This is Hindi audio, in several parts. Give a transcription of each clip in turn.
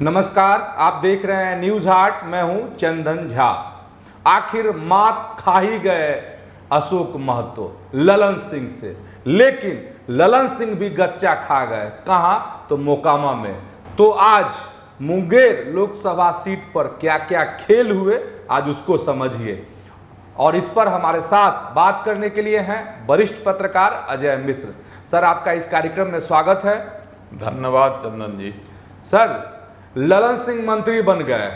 नमस्कार, आप देख रहे हैं न्यूज हाट। मैं हूं चंदन झा। आखिर मात खा ही गए अशोक महतो ललन सिंह से, लेकिन ललन सिंह भी गच्चा खा गए। कहां? तो मोकामा में। तो आज मुंगेर लोकसभा सीट पर क्या क्या खेल हुए, आज उसको समझिए। और इस पर हमारे साथ बात करने के लिए हैं वरिष्ठ पत्रकार अजय मिश्र। सर, आपका इस कार्यक्रम में स्वागत है। धन्यवाद चंदन जी। सर, ललन सिंह मंत्री बन गए,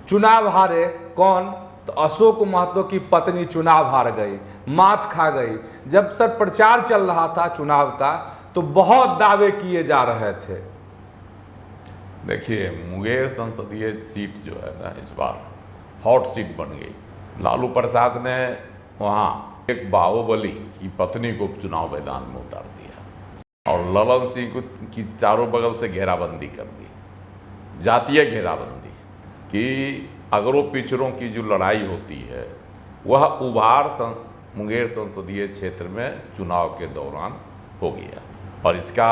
चुनाव हारे। कौन? तो अशोक महतो की पत्नी चुनाव हार गई, मात खा गई। जब सर प्रचार चल रहा था चुनाव का, तो बहुत दावे किए जा रहे थे। देखिए, मुंगेर संसदीय सीट जो है ना, इस बार हॉट सीट बन गई। लालू प्रसाद ने वहाँ एक बाहुबली की पत्नी को चुनाव मैदान में उतार दिया और ललन सिंह की चारों बगल से घेराबंदी कर दी, जातीय घेराबंदी, कि अगरों पिछड़ों की जो लड़ाई होती है वह उभार मुंगेर संसदीय क्षेत्र में चुनाव के दौरान हो गया और इसका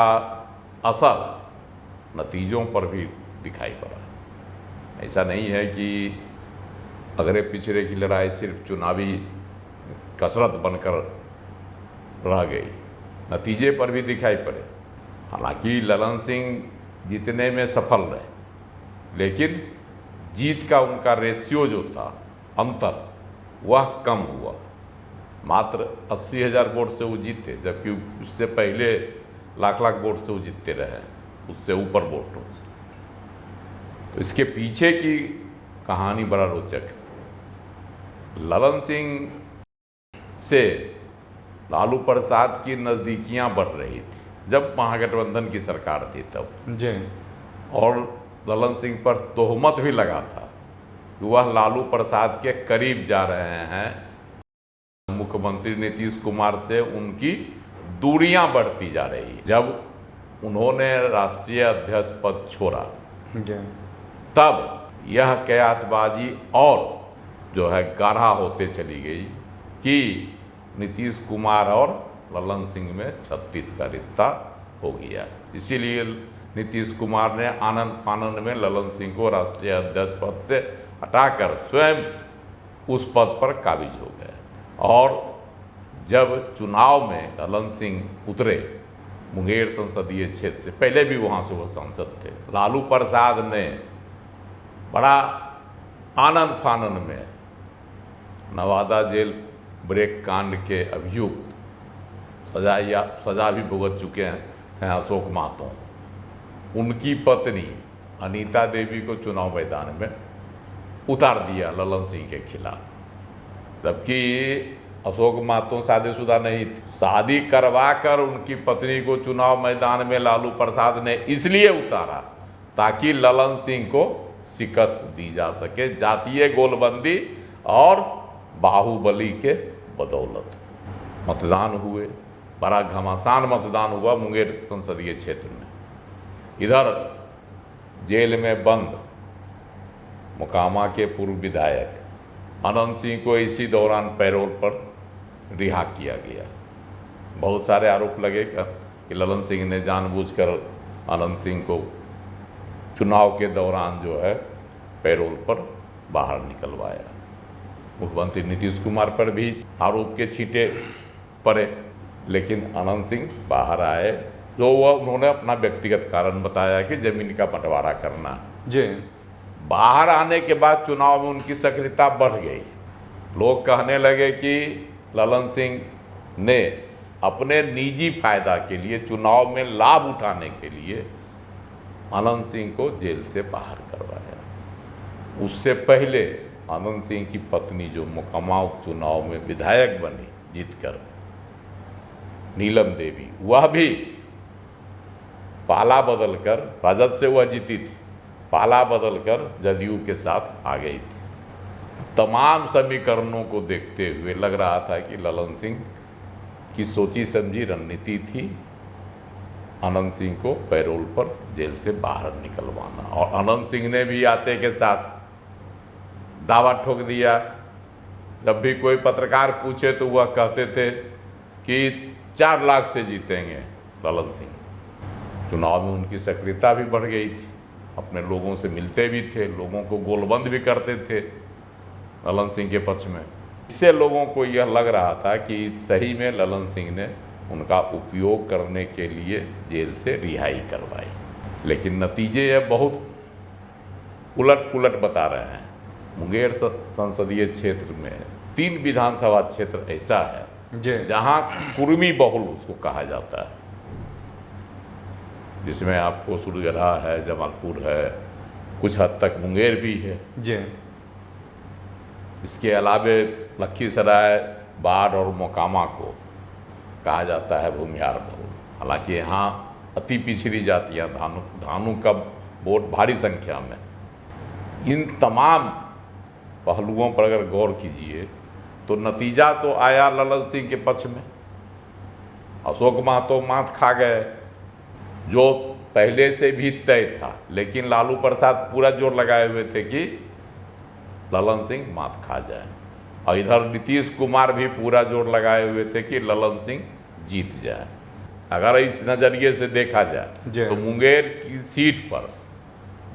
असर नतीजों पर भी दिखाई पड़ा। ऐसा नहीं है कि अगरे पिछड़े की लड़ाई सिर्फ चुनावी कसरत बनकर रह गई, नतीजे पर भी दिखाई पड़े। हालांकि ललन सिंह जीतने में सफल रहे, लेकिन जीत का उनका रेशियो जो था, अंतर, वह कम हुआ। मात्र 80,000 वोट से वो जीते, जबकि उससे पहले लाख लाख वोट से वो जीतते रहे, उससे ऊपर वोटों से। तो इसके पीछे की कहानी बड़ा रोचक है। ललन सिंह से लालू प्रसाद की नज़दीकियां बढ़ रही थी जब महागठबंधन की सरकार थी तब जी। और ललन सिंह पर तोहमत भी लगा था कि वह लालू प्रसाद के करीब जा रहे हैं। मुख्यमंत्री नीतीश कुमार से उनकी दूरियां बढ़ती जा रही। जब उन्होंने राष्ट्रीय अध्यक्ष पद छोड़ा, तब यह कयासबाजी और जो है गाढ़ा होते चली गई कि नीतीश कुमार और ललन सिंह में 36 का रिश्ता हो गया। इसीलिए नीतीश कुमार ने आनंद फानंद में ललन सिंह को राष्ट्रीय अध्यक्ष पद से हटाकर स्वयं उस पद पर काबिज हो गए। और जब चुनाव में ललन सिंह उतरे मुंगेर संसदीय क्षेत्र से, पहले भी वहाँ से वो सांसद थे, लालू प्रसाद ने बड़ा आनंद फानंद में नवादा जेल ब्रेक कांड के अभियुक्त सजा भी भुगत चुके हैं अशोक महतो, उनकी पत्नी अनीता देवी को चुनाव मैदान में उतार दिया ललन सिंह के खिलाफ। जबकि अशोक महतो शादीशुदा नहीं थे। शादी करवा कर उनकी पत्नी को चुनाव मैदान में लालू प्रसाद ने इसलिए उतारा ताकि ललन सिंह को शिकस्त दी जा सके, जातीय गोलबंदी और बाहुबली के बदौलत। मतदान हुए, बड़ा घमासान मतदान हुआ मुंगेर संसदीय क्षेत्र में। इधर जेल में बंद मोकामा के पूर्व विधायक अनंत सिंह को इसी दौरान पैरोल पर रिहा किया गया। बहुत सारे आरोप लगे कि ललन सिंह ने जानबूझकर अनंत सिंह को चुनाव के दौरान जो है पैरोल पर बाहर निकलवाया। मुख्यमंत्री नीतीश कुमार पर भी आरोप के छींटे पड़े, लेकिन अनंत सिंह बाहर आए, जो वह उन्होंने अपना व्यक्तिगत कारण बताया कि जमीन का बंटवारा करना। जी। बाहर आने के बाद चुनाव में उनकी सक्रियता बढ़ गई। लोग कहने लगे कि ललन सिंह ने अपने निजी फायदा के लिए, चुनाव में लाभ उठाने के लिए अनंत सिंह को जेल से बाहर करवाया। उससे पहले अनंत सिंह की पत्नी जो मोकामा उपचुनाव में विधायक बनी जीतकर, नीलम देवी, वह भी पाला बदलकर, राजद से वह जीती थी, पाला बदलकर जदयू के साथ आ गई थी। तमाम समीकरणों को देखते हुए लग रहा था कि ललन सिंह की सोची समझी रणनीति थी अनंत सिंह को पैरोल पर जेल से बाहर निकलवाना। और अनंत सिंह ने भी आते के साथ दावा ठोक दिया। जब भी कोई पत्रकार पूछे तो वह कहते थे कि 4 लाख से जीतेंगे ललन सिंह। चुनाव में उनकी सक्रियता भी बढ़ गई थी अपने लोगों से मिलते भी थे, लोगों को गोलबंद भी करते थे ललन सिंह के पक्ष में। इससे लोगों को यह लग रहा था कि सही में ललन सिंह ने उनका उपयोग करने के लिए जेल से रिहाई करवाई, लेकिन नतीजे यह बहुत उलट पुलट बता रहे हैं। मुंगेर संसदीय क्षेत्र में 3 विधानसभा क्षेत्र ऐसा है जहां कुर्मी बहुल उसको कहा जाता है, जिसमें आपको सुरगढ़ा है, जमालपुर है, कुछ हद तक मुंगेर भी है जी। इसके अलावे लखीसराय, बाढ़ और मोकामा को कहा जाता है भूमिहार बहुल। हालांकि यहाँ अति पिछड़ी जातियाँ धानु का वोट भारी संख्या में। इन तमाम पहलुओं पर अगर गौर कीजिए तो नतीजा तो आया ललन सिंह के पक्ष में। अशोक महतो मात खा गए, जो पहले से भी तय था, लेकिन लालू प्रसाद पूरा जोर लगाए हुए थे कि ललन सिंह मात खा जाए, और इधर नीतीश कुमार भी पूरा जोर लगाए हुए थे कि ललन सिंह जीत जाए। अगर इस नज़रिए से देखा जाए तो मुंगेर की सीट पर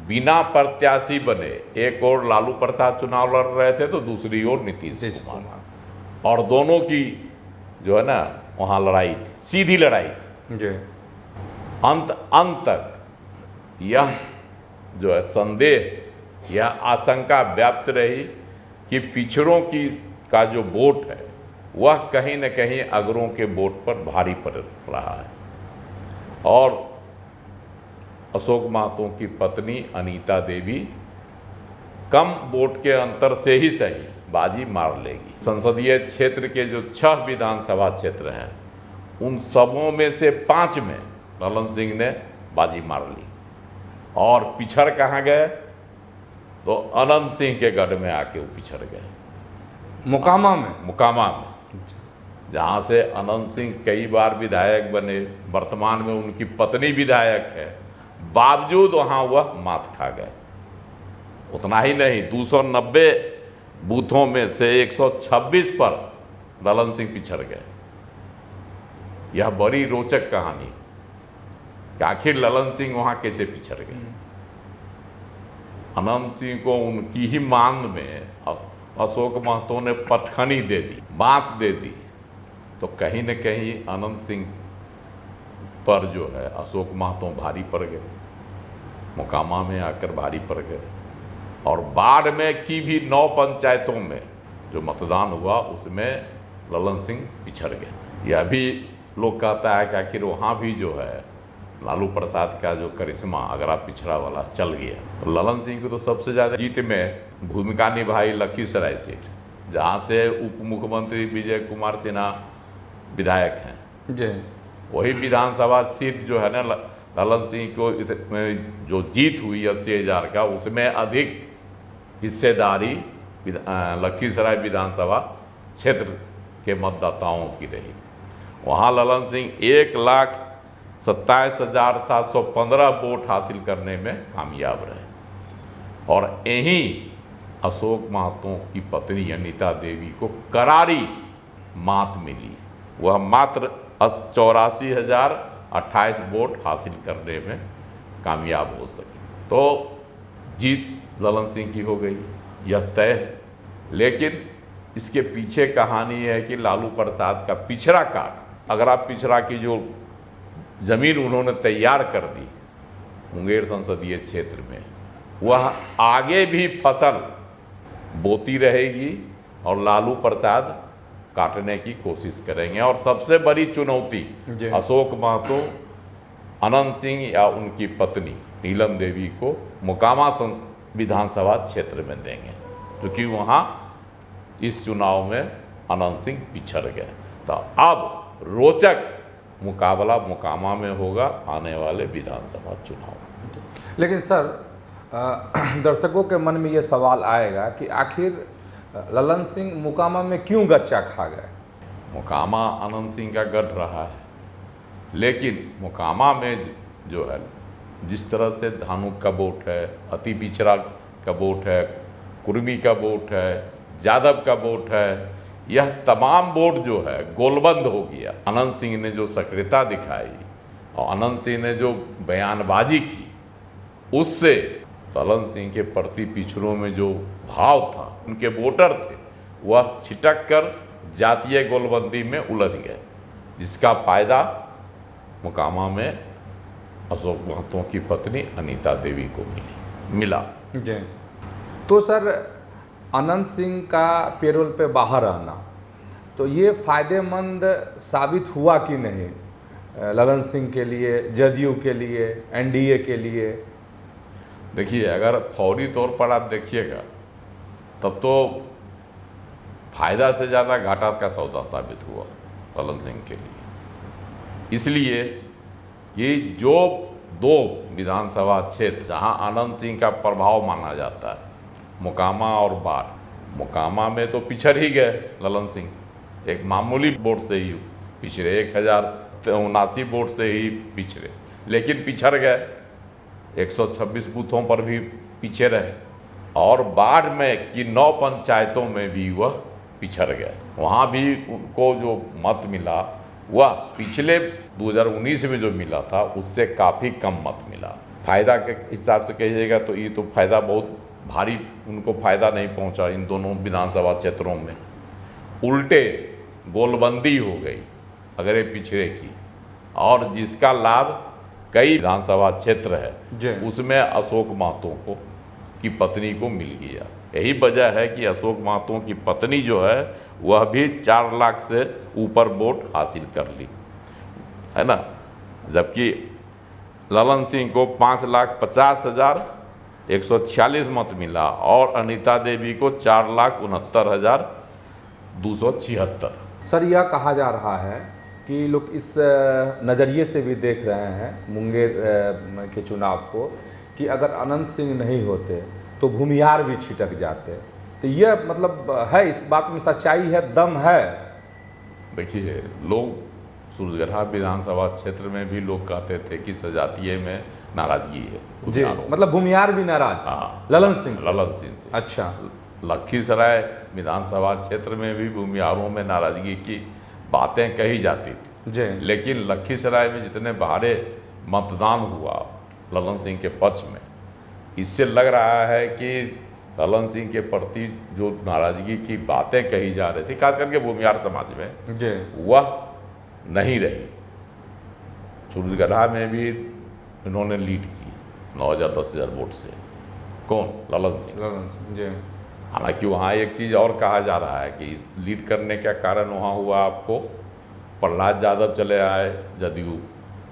बिना प्रत्याशी बने एक और लालू प्रसाद चुनाव लड़ रहे थे तो दूसरी ओर नीतीश कुमार, और दोनों की जो है ना वहाँ लड़ाई थी, सीधी लड़ाई थी जी। अंत तक यह जो है संदेह, यह आशंका व्याप्त रही कि पिछड़ों का जो वोट है वह कहीं न कहीं अगरों के वोट पर भारी पड़ रहा है, और अशोक महतो की पत्नी अनीता देवी कम वोट के अंतर से ही सही बाजी मार लेगी। संसदीय क्षेत्र के जो 6 विधानसभा क्षेत्र हैं उन सबों में से 5 में ललन सिंह ने बाजी मार ली, और पिछड़ कहाँ गए तो अनंत सिंह के गढ़ में आके वो पिछड़ गए, मोकामा में, जहाँ से अनंत सिंह कई बार विधायक बने, वर्तमान में उनकी पत्नी विधायक है, बावजूद वहाँ वह मात खा गए। उतना ही नहीं, 290 बूथों में से 126 पर ललन सिंह पिछड़ गए। यह बड़ी रोचक कहानी कि आखिर ललन सिंह वहाँ कैसे पिछड़ गए। अनंत सिंह को उनकी ही मांग में अशोक महतो ने पटखनी दे दी, बात दे दी, तो कहीं न कहीं अनंत सिंह पर जो है अशोक महतो भारी पड़ गए, मोकामा में आकर भारी पड़ गए, और बाढ़ में की भी 9 पंचायतों में जो मतदान हुआ उसमें ललन सिंह पिछड़ गए। यह भी लोग कहता है कि आखिर वहाँ भी जो है लालू प्रसाद का जो करिश्मा अगरा पिछड़ा वाला चल गया। तो ललन सिंह को तो सबसे ज़्यादा जीत में भूमिका निभाई लखीसराय सीट, जहाँ से उप मुख्यमंत्री विजय कुमार सिन्हा विधायक हैं जी। वही विधानसभा सीट जो है ना ललन सिंह को जो जीत हुई 80,000 का, उसमें अधिक हिस्सेदारी लखीसराय विधानसभा क्षेत्र के मतदाताओं की रही। वहाँ ललन सिंह 1,27,715 वोट हासिल करने में कामयाब रहे, और यहीं अशोक महतो की पत्नी अनीता देवी को करारी मात मिली। वह मात्र 84,028 वोट हासिल करने में कामयाब हो सकी। तो जीत ललन सिंह की हो गई, यह तय है। लेकिन इसके पीछे कहानी है कि लालू प्रसाद का पिछड़ा काट, अगर आप पिछड़ा की जो ज़मीन उन्होंने तैयार कर दी मुंगेर संसदीय क्षेत्र में, वह आगे भी फसल बोती रहेगी और लालू प्रसाद काटने की कोशिश करेंगे। और सबसे बड़ी चुनौती अशोक महतो, अनंत सिंह या उनकी पत्नी नीलम देवी को मोकामा विधानसभा क्षेत्र में देंगे, क्योंकि वहाँ इस चुनाव में अनंत सिंह पिछड़ गए। तो अब रोचक मुकाबला मोकामा में होगा आने वाले विधानसभा चुनाव। लेकिन सर, दर्शकों के मन में ये सवाल आएगा कि आखिर ललन सिंह मोकामा में क्यों गच्चा खा गए। मोकामा अनंत सिंह का गढ़ रहा है, लेकिन मोकामा में जो है जिस तरह से धानुक का वोट है, अति पिछड़ा का वोट है, कुर्मी का वोट है, यादव का वोट है, यह तमाम वोट जो है गोलबंद हो गया। अनंत सिंह ने जो सक्रियता दिखाई और अनंत सिंह ने जो बयानबाजी की, उससे ललन सिंह के प्रति पिछड़ों में जो भाव था, उनके वोटर थे, वह छिटक कर जातीय गोलबंदी में उलझ गए, जिसका फायदा मोकामा में अशोक महतो की पत्नी अनीता देवी को मिला। जी। तो सर, अनंत सिंह का पेरोल पे बाहर आना, तो ये फायदेमंद साबित हुआ कि नहीं ललन सिंह के लिए, जदयू के लिए, एनडीए के लिए? देखिए, अगर फौरी तौर पर आप देखिएगा तब तो फायदा से ज़्यादा घाटा का सौदा साबित हुआ ललन सिंह के लिए। इसलिए कि जो 2 विधानसभा क्षेत्र जहां आनंद सिंह का प्रभाव माना जाता है, मोकामा और बाढ़, मोकामा में तो पिछड़ ही गए ललन सिंह, एक मामूली वोट से ही पिछड़े, 1079 वोट से ही पिछड़े, लेकिन पिछड़ गए, 126 बूथों पर भी पीछे रहे। और बाढ़ में की 9 पंचायतों में भी वह पिछड़ गए, वहाँ भी उनको जो मत मिला वह पिछले 2019 में जो मिला था उससे काफ़ी कम मत मिला। फायदा के हिसाब से कहिएगा तो ये तो फायदा बहुत भारी उनको फायदा नहीं पहुंचा इन दोनों विधानसभा क्षेत्रों में। उल्टे गोलबंदी हो गई अगरे पिछड़े की, और जिसका लाभ कई विधानसभा क्षेत्र है उसमें अशोक महतो को की पत्नी को मिल गया। यही वजह है कि अशोक महतो की पत्नी जो है वह भी 4 लाख से ऊपर वोट हासिल कर ली, है ना, जबकि ललन सिंह को 5,50,146 मत मिला और अनीता देवी को 4,69,276। सर, यह कहा जा रहा है कि लोग इस नज़रिए से भी देख रहे हैं मुंगेर के चुनाव को कि अगर अनंत सिंह नहीं होते तो भूमिहार भी छिटक जाते, तो यह मतलब है, इस बात में सच्चाई है, दम है? देखिए, लोग सूरजगढ़ा विधानसभा क्षेत्र में भी लोग कहते थे कि सजातीय में नाराजगी है जी, मतलब भूमिहार भी नाराज? हाँ, ललन सिंह से। अच्छा। लखीसराय विधानसभा क्षेत्र में भी भूमिहारों में नाराजगी की बातें कही जाती थी जी, लेकिन लखीसराय में जितने भारे मतदान हुआ ललन सिंह के पक्ष में, इससे लग रहा है कि ललन सिंह के प्रति जो नाराजगी की बातें कही जा रही थी खास करके भूमिहार समाज में जी, वह नहीं रही। सूरजगढ़ा में भी इन्होंने लीड की 9,000-10,000 वोट से। कौन? ललन सिंह। जी। हालांकि वहाँ एक चीज़ और कहा जा रहा है कि लीड करने का कारण वहाँ हुआ आपको प्रहलाद यादव चले आए, जदयू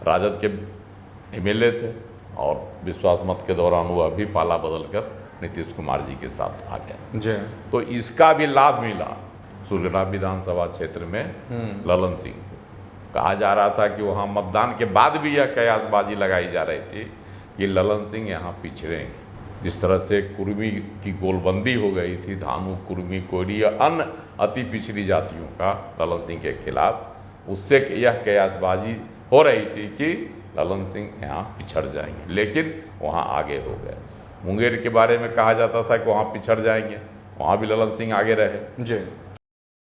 राजद के एमएलए थे, और विश्वास मत के दौरान वह भी पाला बदल कर नीतीश कुमार जी के साथ आ गए जी। तो इसका भी लाभ मिला सूरजगढ़ा विधानसभा क्षेत्र में ललन सिंह को। कहा जा रहा था कि वहाँ मतदान के बाद भी यह कयासबाजी लगाई जा रही थी कि ललन सिंह यहाँ पिछड़ेंगे। जिस तरह से कुर्मी की गोलबंदी हो गई थी, धानु, कुर्मी, कोयरी या अन्य अति पिछड़ी जातियों का ललन सिंह के खिलाफ, उससे यह कयासबाजी हो रही थी कि ललन सिंह यहाँ पिछड़ जाएंगे, लेकिन वहाँ आगे हो गए। मुंगेर के बारे में कहा जाता था कि वहाँ पिछड़ जाएंगे, वहाँ भी ललन सिंह आगे रहे जी।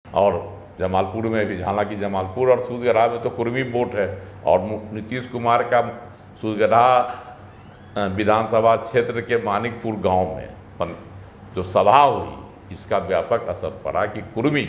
और जमालपुर में भी, हालांकि जमालपुर और सूरजगढ़ा में तो कुर्मी वोट है, और नीतीश कुमार का सूरजगढ़ा विधानसभा क्षेत्र के मानिकपुर गांव में जो सभा हुई, इसका व्यापक असर पड़ा कि कुर्मी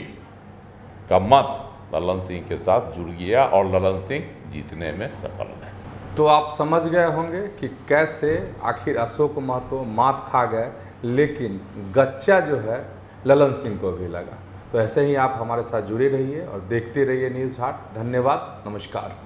का मत ललन सिंह के साथ जुड़ गया और ललन सिंह जीतने में सफल रहे। तो आप समझ गए होंगे कि कैसे आखिर अशोक महतो मात खा गए, लेकिन गच्चा जो है ललन सिंह को भी लगा। तो ऐसे ही आप हमारे साथ जुड़े रहिए और देखते रहिए न्यूज़ हाट। धन्यवाद, नमस्कार।